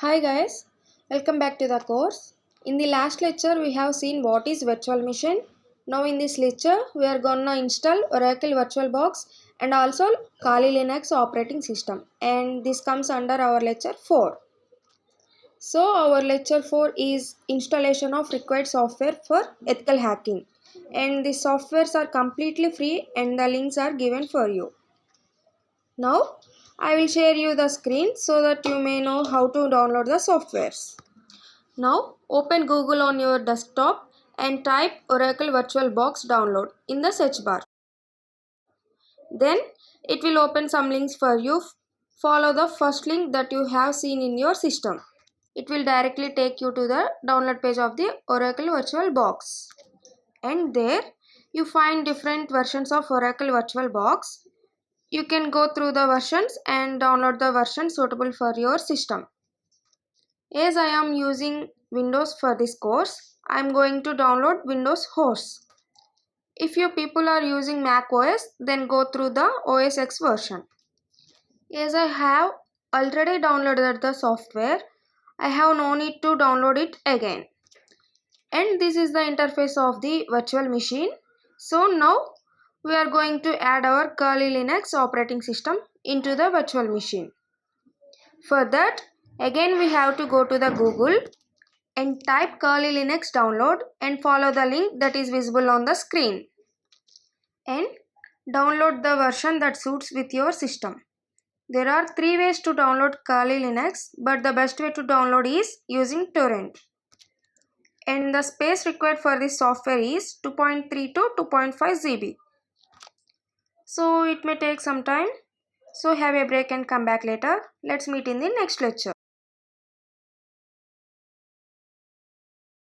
Hi guys, welcome back to the course. In the last lecture we have seen what is virtual machine. Now in this lecture we are gonna install Oracle VirtualBox and also Kali Linux operating system, and this comes under our lecture 4. So our lecture 4 is installation of required software for ethical hacking, and the softwares are completely free and the links are given for you. Now I will share you the screen so that you may know how to download the softwares. Now open Google on your desktop and type Oracle VirtualBox download in the search bar. Then it will open some links for you. Follow the first link that you have seen in your system. It will directly take you to the download page of the Oracle VirtualBox. And there you find different versions of Oracle VirtualBox. You can go through the versions and download the version suitable for your system. As I am using Windows for this course, I am going to download Windows hosts. If you people are using Mac OS, then go through the OS X version. As I have already downloaded the software, I have no need to download it again. And this is the interface of the virtual machine. So now we are going to add our Kali Linux operating system into the virtual machine. For that, again we have to go to the Google and type Kali Linux download and follow the link that is visible on the screen. And download the version that suits with your system. There are 3 ways to download Kali Linux, but the best way to download is using torrent. And the space required for this software is 2.3 to 2.5 GB. So it may take some time. So have a break and come back later. Let's meet in the next lecture.